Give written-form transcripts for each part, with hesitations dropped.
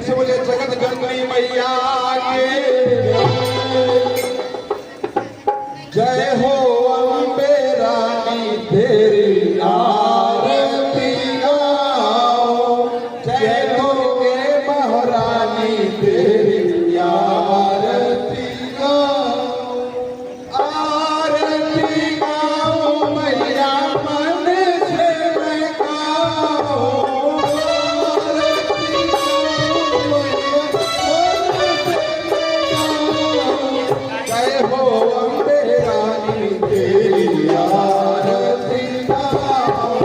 से बोले जगत जननी मैया के जय हो अम्बे रानी तेरी आरती गाओ जय हो गे महारानी तेरी आरती गाओ मैया मन से मैं गाओ आरती जय हो अम्बे रानी तेरी आरती गाओ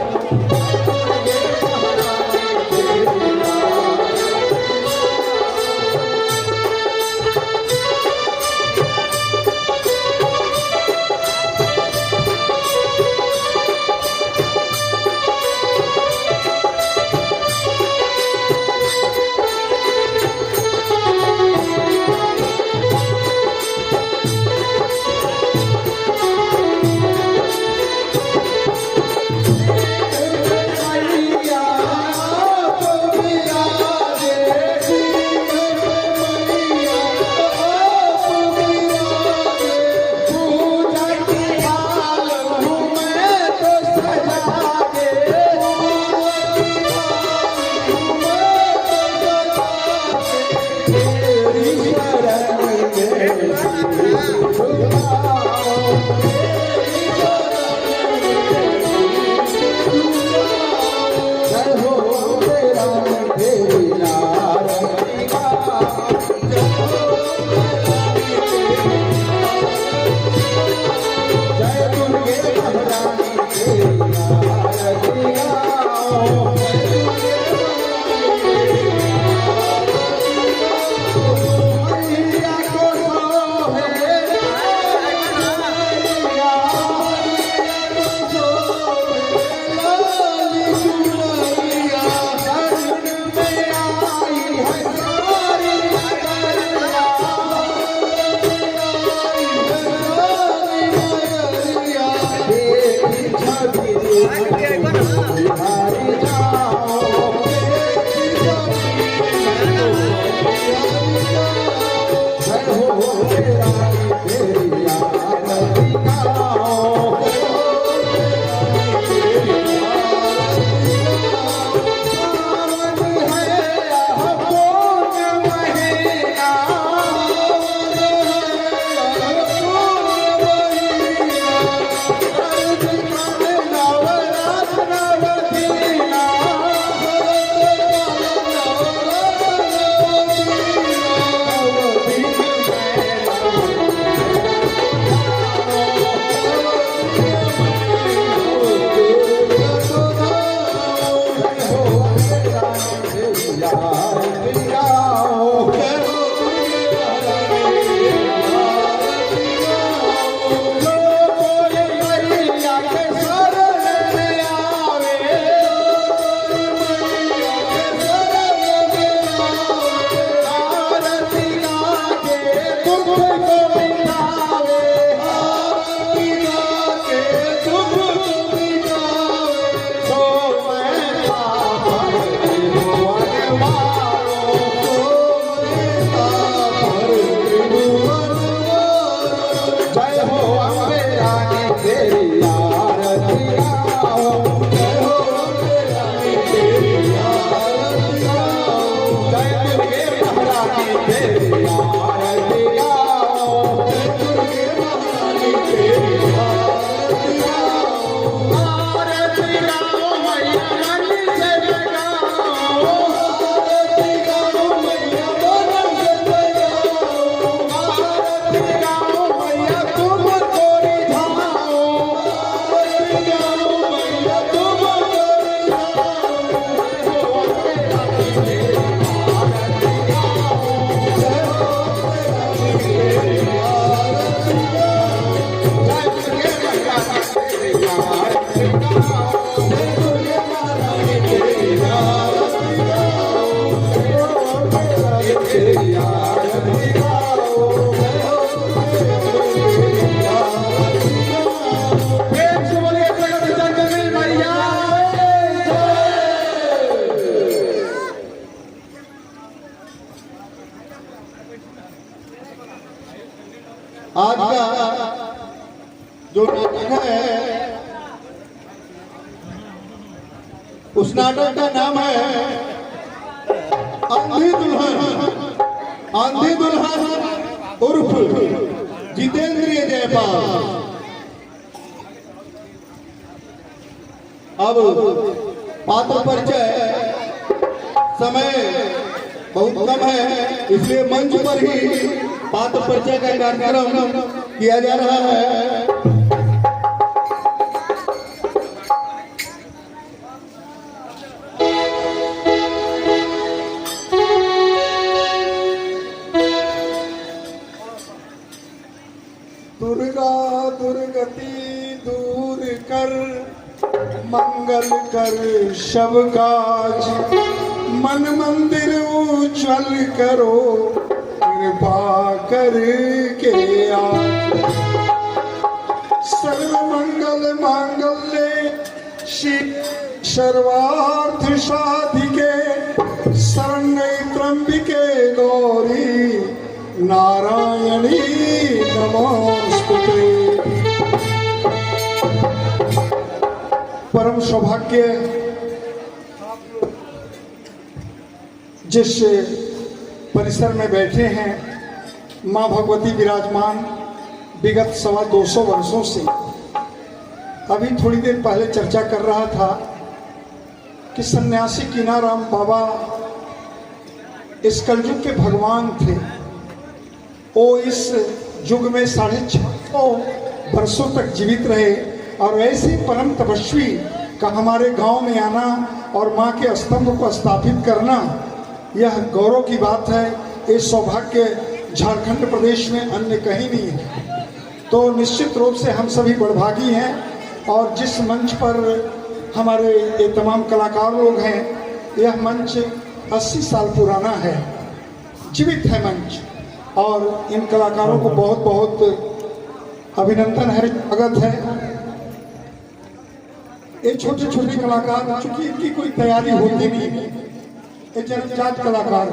बिहारी जाओ जो नाटक है उस नाटक का नाम है आंधी दुल्हन। आंधी दुल्हन उर्फ जितेंद्रिय जयपाल। अब पात्र परिचय समय बहुत कम है, इसलिए मंच पर ही पात्र परिचय का कार्यक्रम किया जा रहा है। दुर्गा दुर्गति दूर कर, मंगल कर शब काज, मन मंदिर उज्ज्वल करो, कृपा करके आज। सर्व मंगल मांगल्ये शिव सर्वार्थ साधिके, शरण्ये त्र्यंबिके गौरी नारायणी नमोस्तुते। परम सौभाग्य जिस परिसर में बैठे हैं, माँ भगवती विराजमान विगत 225 वर्षों से। अभी थोड़ी देर पहले चर्चा कर रहा था कि सन्यासी कीनाराम बाबा इस कलयुग के भगवान थे। वो इस युग में 650 वर्षों तक जीवित रहे और ऐसे परम तपस्वी का हमारे गांव में आना और माँ के स्तंभ को स्थापित करना, यह गौरव की बात है। ये सौभाग्य झारखंड प्रदेश में अन्य कहीं नहीं है। तो निश्चित रूप से हम सभी बड़भागी हैं। और जिस मंच पर हमारे ये तमाम कलाकार लोग हैं, यह मंच 80 साल पुराना है, जीवित है मंच। और इन कलाकारों को बहुत बहुत अभिनंदन है, स्वागत है। ये छोटे छोटे कलाकार, चूंकि इनकी कोई तैयारी होती नहीं, ये जन्मजात कलाकार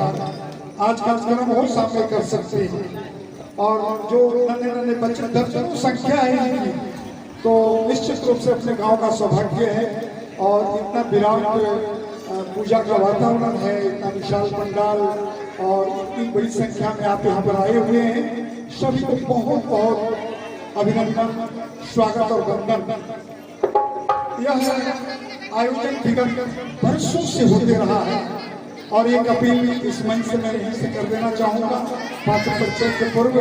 आज का जन्म हो सामने कर सकते हैं। और जो नन्हे नन्हे बच्चे, दर्जनों संख्या है इनकी, तो निश्चित रूप से अपने गांव का सौभाग्य है। और इतना विराट पूजा का वातावरण है, इतना विशाल पंडाल और इतनी बड़ी संख्या में आप यहाँ पर आए हुए हैं, सभी को बहुत बहुत अभिनंदन, स्वागत और वंदन। यह आयोजन विगत वर्षों से होते रहा है और एक अपील इस मंच से मैं यहीं से कर देना चाहूँगा पात्र परिचय के पूर्व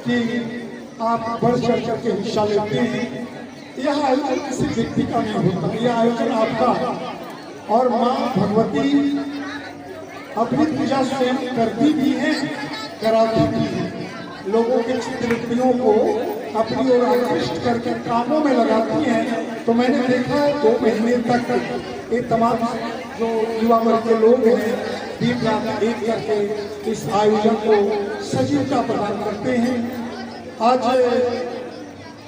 कि आप बढ़ चढ़ करके हिस्सा लेते हैं। यह आयोजन किसी व्यक्ति का नहीं होता, यह आयोजन आपका। और माँ भगवती अपनी पूजा स्वयं करती भी है, कराती भी है। लोगों के चित्तवृत्तियों को अपनी ओर आकृष्ट करके कामों में लगाती हैं। तो मैंने देखा है 2 महीने तक ये तमाम जो युवा वर्ग के लोग हैं, दिन रात एक करके इस आयोजन को सजीवता प्रदान करते हैं। आज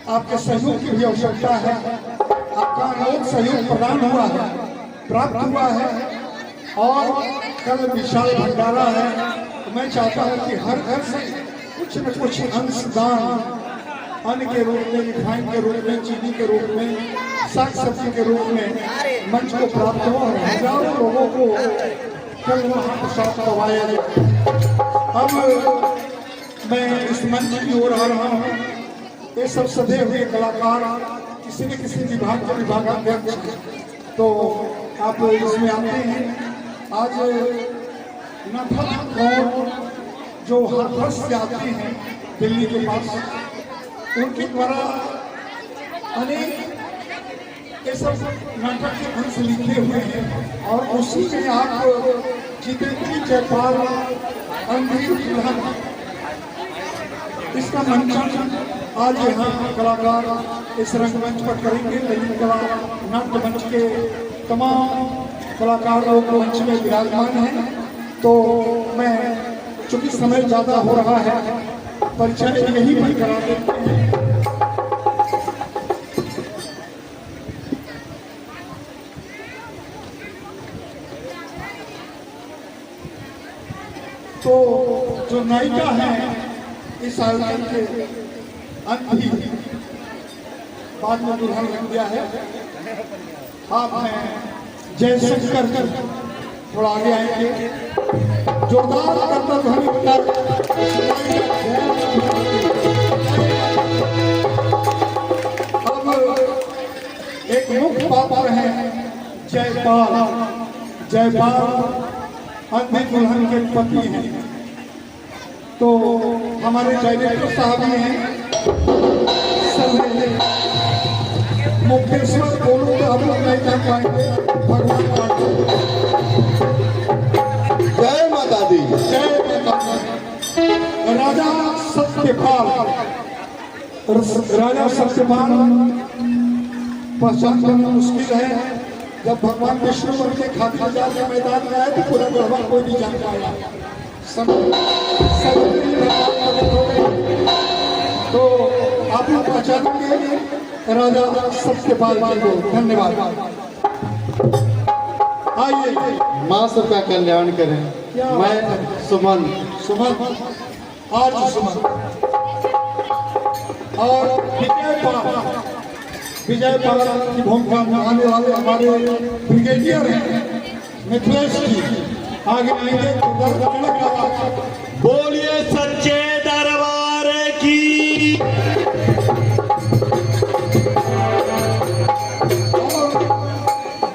आपके सहयोग की भी आवश्यकता है, आपका अनोखा सहयोग प्रदान हुआ है, प्राप्त हुआ है। और कल विशाल भंडारा है, तो मैं चाहता हूँ कि हर घर से कुछ न कुछ अंशदान अन्न के रूप में, मिठाई के रूप में, चीनी के रूप में, साग सब्जी के रूप में मंच को प्राप्त हो और हजारों लोगों को कल महाप्रसाद करवाया जाए। अब मैं इस मंच की ओर आ रहा हूँ। ये सब सधे हुए कलाकार किसी न किसी विभाग के विभागाध्यक्ष, तो आप इसमें आते हैं। आज गाँव जो हाथरस से आते हैं दिल्ली के पास, उनके द्वारा अनेक ये सब नाटक के अंश लिखे हुए हैं और उसी में आप जितेंद्रिय जयपाल आंधी दुल्हन, इसका मंचन आज यहाँ कलाकार इस रंगमंच पर करेंगे। लेकिन कला नाट्य मंच के तमाम कलाकार लोग मंच में विराजमान हैं। तो मैं चूंकि समय ज़्यादा हो रहा है, परिचय यही पर करा देते हैं। तो जो नायिका है इस आयोजन के आंधी, बाद में दुल्हन लग गया है। आप हैं जयशंकर, थोड़ा आगे आएंगे, जोरदार करता ध्वनि एक मुख्य पात्र है जयपाल। जयपाल अंधी दुल्हन के पति हैं। तो हमारे डायरेक्टर साहब ही हैं, मुक्तेश्वर बोलो तो आप लोग नहीं जान पाएंगे। भगवान जय माता दी। जय माता दी। राजा सत्यपाल, राजा सत्यपाल पहचान करना मुश्किल है। जब भगवान विष्णु बन के खातिर जाके मैदान में आए तो पूरा गढ़वा कोई नहीं जान पाया। तो आप लोग पहचानेंगे राजा सत्यपाल जी को। धन्यवाद। आइए, माँ सबका कल्याण करें। मैं सुमन आज सुमन और विजय पाल की भूमिका निभाने वाले हमारे ब्रिगेडियर हैं मिथिलेश जी। आगे आएंगे। बोलिए सच्चे दरबार की।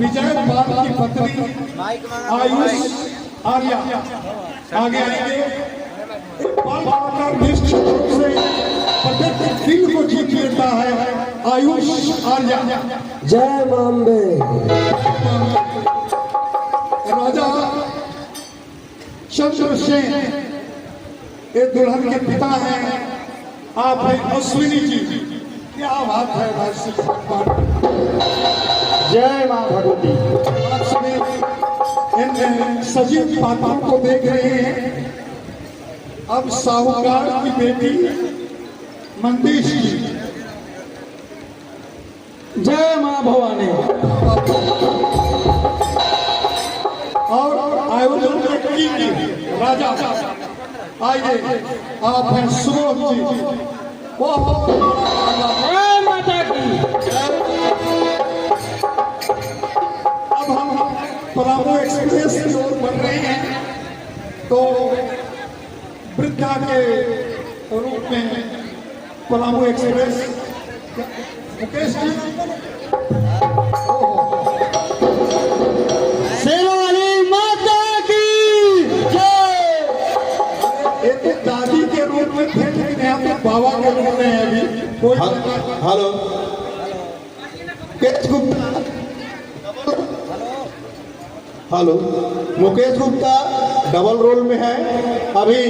विजय पाल की पत्नी आयुष आर्या आगे आएंगे। निश्चित रूप से प्रत्येक दिल को जीत लेता है आयुष आर्या। जय माम्बे। राजा चंद्रसेन ये दुल्हन के पिता हैं। आप हैं अश्विनी जी। क्या बात है भाई। जय मां भगवती। आप सभी इन सजीव पात्रों को देख रहे हैं। अब साहूकार की बेटी मंदिश जी। जय मां भवानी। और आयोजन की राजा आइए, आप हैं सुबोध जी। जय माता की। अब हम पलामू एक्सप्रेस की ओर बढ़ रहे हैं। तो वृद्धा के रूप में पलामू एक्सप्रेस मुकेश जी। शेरवाली माता की जय। ये तो दादी के रूप में थे, लेकिन यहाँ पे बाबा के रूप में है अभी कोई। Hello Mukesh Gupta. Hello Mukesh Gupta double role में है, अभी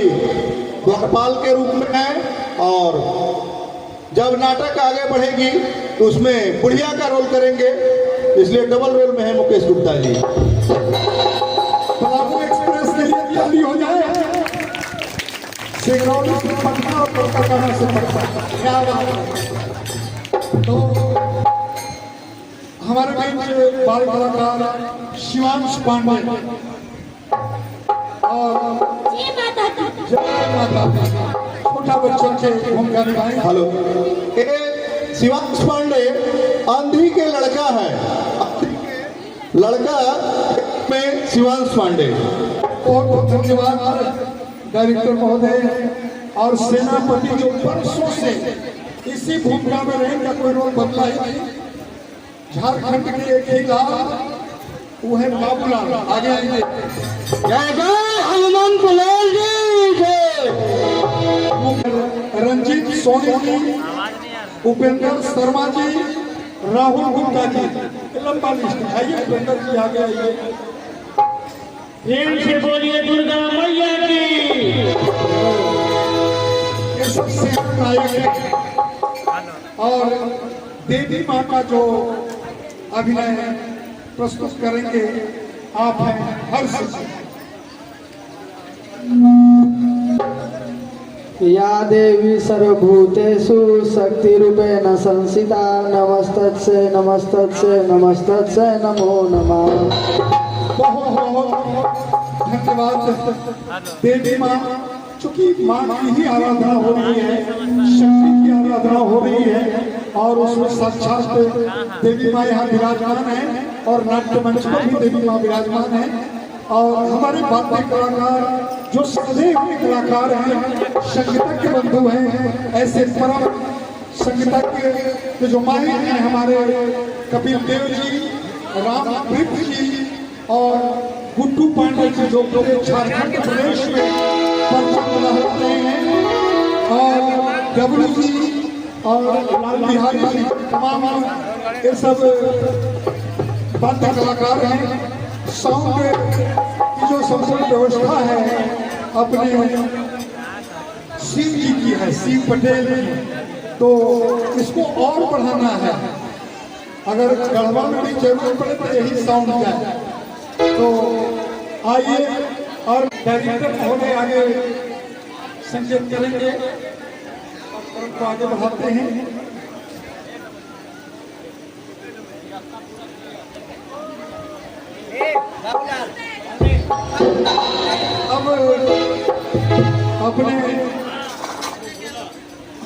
द्वारपाल के रूप में है। और जब नाटक आगे बढ़ेगी तो उसमें बुढ़िया का रोल करेंगे, इसलिए डबल रोल में है मुकेश गुप्ता जी। पलामू एक्सप्रेस के लिए ताली हो जाए। सिंगरौली से पटना और कोलकाता से पटना। क्या बात है। तो हमारे बीच बाल कलाकार शिवांश पांडे और जय माता दी छोटा बच्चों के भूमिका निभाएंगे। हेलो, ये शिवांश पांडे आंधी के लड़का है। लड़का में शिवांश पांडे। बहुत बहुत धन्यवाद डायरेक्टर महोदय। और सेनापति जो वर्षों से इसी भूमिका में रहेंगे, कोई रोल बदला ही नहीं। झारखंड के एक ही लाल वो है बाबूलाल। आगे आइए। जय जय हनुमान पुलाल जी जय। रंजीत सोनी जी, उपेंद्र शर्मा जी, राहुल गुप्ता जी। लंबा लिस्ट है। आइए उपेंद्र जी आगे आइए। प्रेम से बोलिए दुर्गा मैया की। ये सब सेना नायक हैं। और देवी माँ का जो अभिनय प्रस्तुत करेंगे आप हैं हर्ष जी। या देवी सर्वभूतेषु शक्तिरूपेण संस्थिता नमस्तस्यै नमस्तस्यै नमस्तस्यै नमो नमः। बहुत बहुत धन्यवाद देवी माँ। चूंकि माँ की ही आराधना हो रही है, शक्ति की आराधना हो रही है, और उसमें साक्षात देवी माँ यहाँ विराजमान है और नाट्य मंच पर भी देवी माँ विराजमान है। और हमारे वाद्य कलाकार जो सदैव के कलाकार हैं, संगीतज्ञ बंधु हैं, ऐसे परम संगीतज्ञ के जो माहिर हैं हमारे कपिल देव जी, रामप्रीत जी और गुड्डू पांडे जी, जो पूरे झारखंड प्रदेश में परचम लहराते हैं, और डब्लू जी और लाल बिहारी जी, तमाम ये सब वाद्य कलाकार हैं। साउंड की जो संपूर्ण व्यवस्था है अपने सिंह जी की है, सिंह पटेल की, तो इसको और बढ़ाना है। अगर गढ़वा में भी जरूरत पड़े तो यही साउंड जाए। तो आइए और डायरेक्टर महोदय आगे संकेत करेंगे और उनको आगे बढ़ाते हैं। अब अपने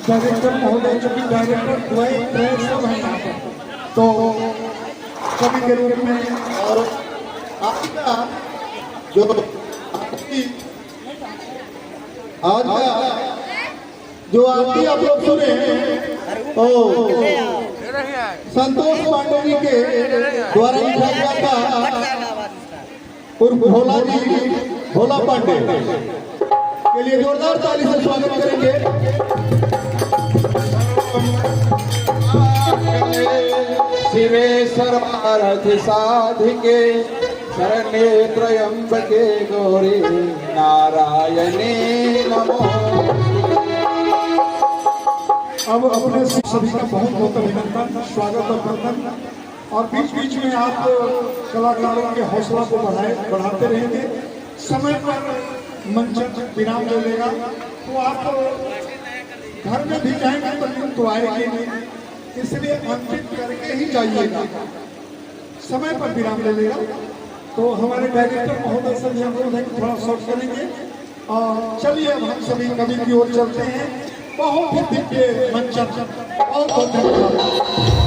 डायरेक्टर महोदय, जो कि डायरेक्टर द्वय सब हैं यहाँ पर, तो कवि के रूप में और आज का जो आरती आप लोग सुने, ओ संतोष पांडे जी के द्वारा लिखा गया था, उर्फ भोला जी, भोला पांडे के लिए जोरदार ताली से स्वागत करेंगे। शिवे सर्वार्थ साधिके शरण्ये त्र्यंबके गौरी नारायणे नमो। अब अपने सभी का बहुत बहुत अभिनंदन, स्वागत और वंदन। और बीच बीच में आप कलाकारों के हौसला को बढ़ाते रहेंगे। समय पर मंच विराम ले लेगा, तो आप घर में भी जाएंगे तो नींद तो आएगी नहीं, इसलिए अंकित करके ही जाइएगा। समय पर विराम ले लेगा। तो हमारे डायरेक्टर महोदय से भी अनुरोध है कि थोड़ा शॉर्ट करेंगे। और चलिए अब हम सभी कवि की ओर चलते हैं। बहुत ही दिव्य मंचन, बहुत बहुत धन्यवाद।